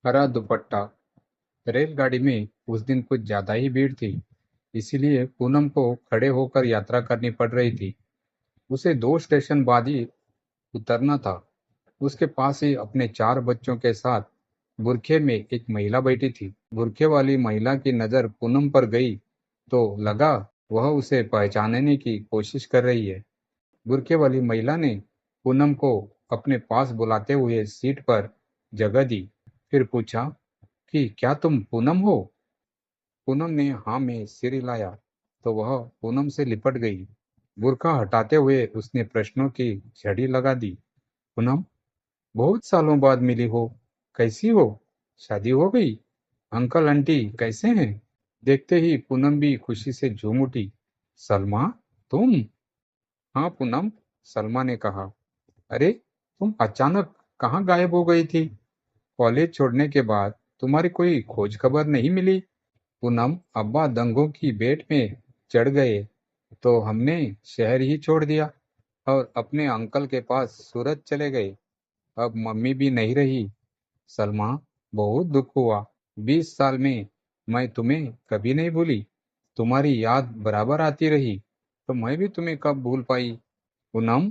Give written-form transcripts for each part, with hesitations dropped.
हरा दुपट्टा। रेलगाड़ी में उस दिन कुछ ज्यादा ही भीड़ थी, इसीलिए पूनम को खड़े होकर यात्रा करनी पड़ रही थी। उसे 2 स्टेशन बाद ही उतरना था। उसके पास ही अपने 4 बच्चों के साथ बुरखे में एक महिला बैठी थी। बुरखे वाली महिला की नजर पूनम पर गई तो लगा वह उसे पहचानने की कोशिश कर रही है। बुरखे वाली महिला ने पूनम को अपने पास बुलाते हुए सीट पर जगह दी। फिर पूछा कि क्या तुम पूनम हो? पूनम ने हाँ में सिर हिलाया तो वह पूनम से लिपट गई। बुर्का हटाते हुए उसने प्रश्नों की झड़ी लगा दी। पूनम, बहुत सालों बाद मिली हो, कैसी हो? शादी हो गई? अंकल आंटी कैसे हैं? देखते ही पूनम भी खुशी से झूम उठी। सलमा, तुम? हाँ पूनम, सलमा ने कहा। अरे, तुम अचानक कहाँ गायब हो गई थी? कॉलेज छोड़ने के बाद तुम्हारी कोई खोज खबर नहीं मिली। पूनम, अब्बा दंगों की भेंट में चढ़ गए तो हमने शहर ही छोड़ दिया और अपने अंकल के पास सूरत चले गए। अब मम्मी भी नहीं रही। सलमा, बहुत दुख हुआ। 20 साल में मैं तुम्हें कभी नहीं भूली। तुम्हारी याद बराबर आती रही, तो मैं भी तुम्हें कब भूल पाई। पूनम,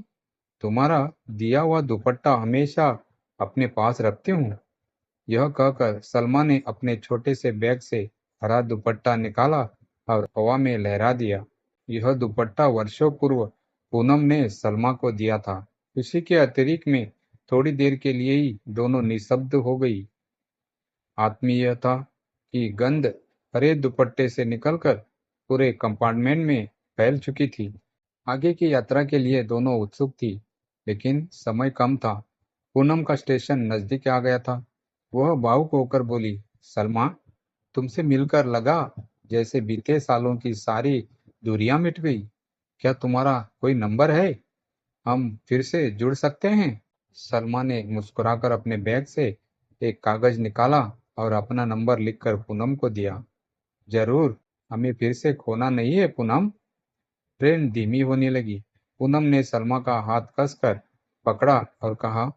तुम्हारा दिया हुआ दुपट्टा हमेशा अपने पास रखती हूँ। यह कहकर सलमा ने अपने छोटे से बैग से हरा दुपट्टा निकाला और हवा में लहरा दिया। यह दुपट्टा वर्षों पूर्व पूनम ने सलमा को दिया था। खुशी के अतिरिक्त में थोड़ी देर के लिए ही दोनों निशब्द हो गई। आत्मीयता की गंध हरे दुपट्टे से निकलकर पूरे कंपार्टमेंट में फैल चुकी थी। आगे की यात्रा के लिए दोनों उत्सुक थी, लेकिन समय कम था। पूनम का स्टेशन नजदीक आ गया था। वह भावुक होकर बोली, सलमा, तुमसे मिलकर लगा जैसे बीते सालों की सारी दूरियां मिट गई। क्या तुम्हारा कोई नंबर है? हम फिर से जुड़ सकते हैं। सलमा ने मुस्कुराकर अपने बैग से एक कागज निकाला और अपना नंबर लिखकर पूनम को दिया। जरूर, हमें फिर से खोना नहीं है पूनम। ट्रेन धीमी होने लगी। पूनम ने सलमा का हाथ कसकर पकड़ा और कहा,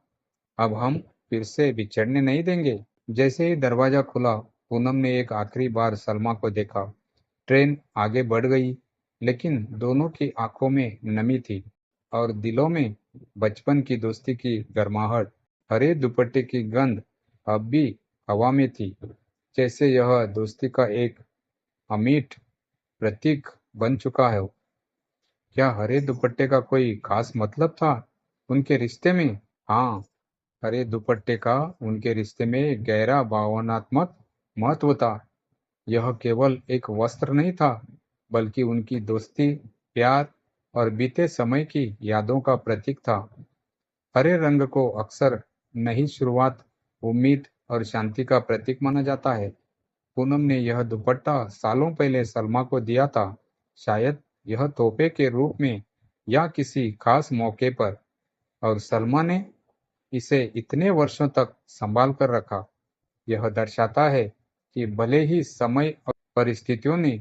अब हम फिर से बिछड़ने नहीं देंगे। जैसे ही दरवाजा खुला, पूनम ने एक आखिरी बार सलमा को देखा। ट्रेन आगे बढ़ गई, लेकिन दोनों की आंखों में नमी थी और दिलों में बचपन की दोस्ती की गर्माहट। हरे दुपट्टे की गंध अब भी हवा में थी, जैसे यह दोस्ती का एक अमिट प्रतीक बन चुका है। क्या हरे दुपट्टे का कोई खास मतलब था उनके रिश्ते में? हाँ, हरे दुपट्टे का उनके रिश्ते में गहरा भावनात्मक महत्व था। यह केवल एक वस्त्र नहीं था, बल्कि उनकी दोस्ती, प्यार और बीते समय की यादों का प्रतीक था। हरे रंग को अक्सर नई शुरुआत, उम्मीद और शांति का प्रतीक माना जाता है। पूनम ने यह दुपट्टा सालों पहले सलमा को दिया था, शायद यह तोहफे के रूप में या किसी खास मौके पर, और सलमा ने इसे इतने वर्षों तक संभाल कर रखा। यह दर्शाता है कि भले ही समय और परिस्थितियों ने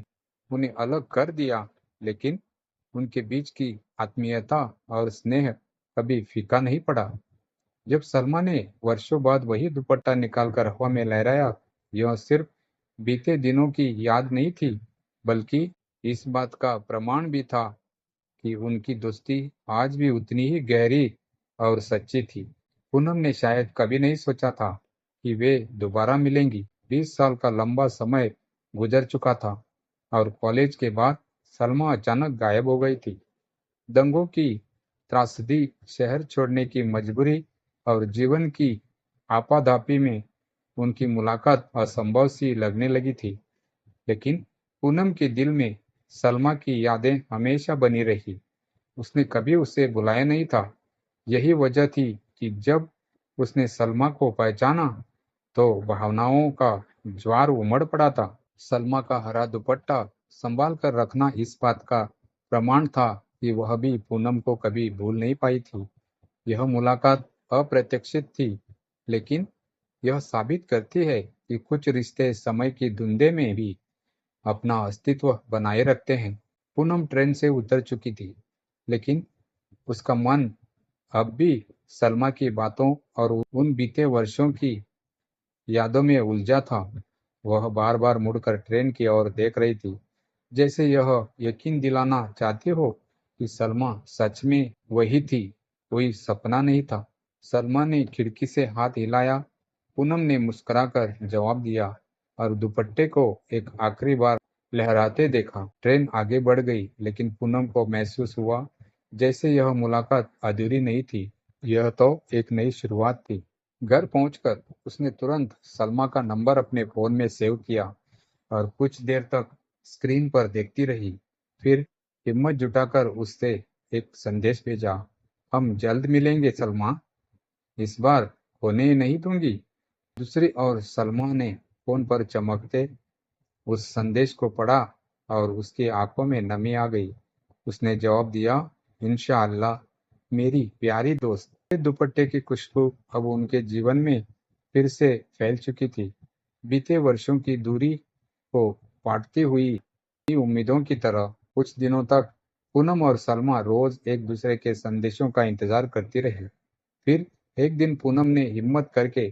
उन्हें अलग कर दिया, लेकिन उनके बीच की आत्मीयता और स्नेह कभी फीका नहीं पड़ा। जब सलमा ने वर्षों बाद वही दुपट्टा निकालकर हवा में लहराया, यह सिर्फ बीते दिनों की याद नहीं थी, बल्कि इस बात का प्रमाण भी था कि उनकी दोस्ती आज भी उतनी ही गहरी और सच्ची थी। पूनम ने शायद कभी नहीं सोचा था कि वे दोबारा मिलेंगी। 20 साल का लंबा समय गुजर चुका था और कॉलेज के बाद सलमा अचानक गायब हो गई थी। दंगों की त्रासदी, शहर छोड़ने की मजबूरी और जीवन की आपाधापी में उनकी मुलाकात असंभव सी लगने लगी थी। लेकिन पूनम के दिल में सलमा की यादें हमेशा बनी रही। उसने कभी उसे बुलाया नहीं था। यही वजह थी कि जब उसने सलमा को पहचाना तो भावनाओं का ज्वार उमड़ पड़ा था। सलमा का हरा दुपट्टा संभाल कर रखना इस बात का प्रमाण था कि वह भी पूनम को कभी भूल नहीं पाई थी। यह मुलाकात अप्रत्याशित थी, लेकिन यह साबित करती है कि कुछ रिश्ते समय की धुंधे में भी अपना अस्तित्व बनाए रखते हैं। पूनम ट्रेन से उतर चुकी थी, लेकिन उसका मन अब भी सलमा की बातों और उन बीते वर्षों की यादों में उलझा था। वह बार बार मुड़कर ट्रेन की ओर देख रही थी, जैसे यह यकीन दिलाना चाहती हो कि सलमा सच में वही थी, कोई सपना नहीं था। सलमा ने खिड़की से हाथ हिलाया। पूनम ने मुस्कुराकर जवाब दिया और दुपट्टे को एक आखिरी बार लहराते देखा। ट्रेन आगे बढ़ गई, लेकिन पूनम को महसूस हुआ जैसे यह मुलाकात अधूरी नहीं थी। यह तो एक नई शुरुआत थी। घर पहुंचकर उसने तुरंत सलमा का नंबर अपने फोन में सेव किया और कुछ देर तक स्क्रीन पर देखती रही। फिर हिम्मत जुटाकर उससे एक संदेश भेजा, हम जल्द मिलेंगे सलमा, इस बार होने ही नहीं दूंगी। दूसरी ओर सलमा ने फोन पर चमकते उस संदेश को पढ़ा और उसकी आंखों में नमी आ गई। उसने जवाब दिया, इंशाअल्लाह मेरी प्यारी दोस्त। दुपट्टे की खुशबू अब उनके जीवन में फिर से फैल चुकी थी। बीते वर्षों की दूरी को पाटती हुई उम्मीदों की तरह कुछ दिनों तक पूनम और सलमा रोज एक दूसरे के संदेशों का इंतजार करती रही। फिर एक दिन पूनम ने हिम्मत करके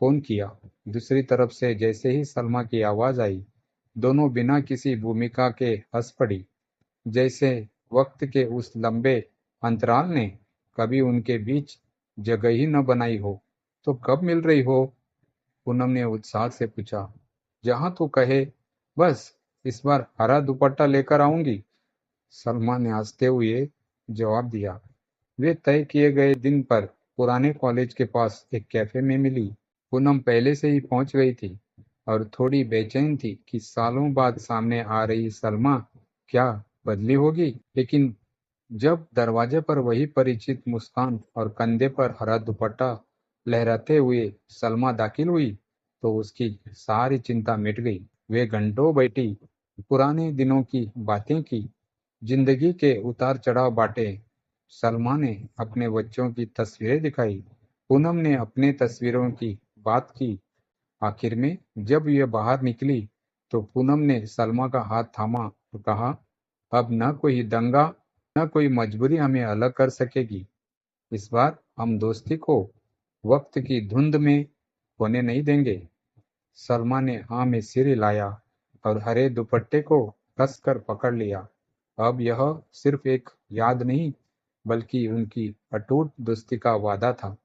फोन किया। दूसरी तरफ से जैसे ही सलमा की आवाज आई, दोनों बिना किसी भूमिका के हंस पड़ी, जैसे वक्त के उस लंबे अंतराल ने कभी उनके बीच जगह ही न बनाई हो। तो कब मिल रही हो? पूनम ने उत्साह से पूछा। जहां तू कहे, बस इस बार हरा दुपट्टा लेकर आऊंगी, सलमा ने हंसते हुए जवाब दिया। वे तय किए गए दिन पर पुराने कॉलेज के पास एक कैफे में मिली। पूनम पहले से ही पहुंच गई थी और थोड़ी बेचैन थी कि सालों बाद सामने आ रही सलमा क्या बदली होगी। लेकिन जब दरवाजे पर वही परिचित मुस्कान और कंधे पर हरा दुपट्टा लहराते हुए सलमा दाखिल हुई, तो उसकी सारी चिंता मिट गई। वे घंटों बैठी पुराने दिनों की बातें की, जिंदगी के उतार चढ़ाव बांटे। सलमा ने अपने बच्चों की तस्वीरें दिखाई, पूनम ने अपने तस्वीरों की बात की। आखिर में जब यह बाहर निकली, तो पूनम ने सलमा का हाथ थामा और कहा, अब न कोई दंगा, न कोई मजबूरी हमें अलग कर सकेगी। इस बार हम दोस्ती को वक्त की धुंध में होने नहीं देंगे। सलमा ने हाँ में सिर हिलाया और हरे दुपट्टे को कसकर पकड़ लिया। अब यह सिर्फ एक याद नहीं, बल्कि उनकी अटूट दोस्ती का वादा था।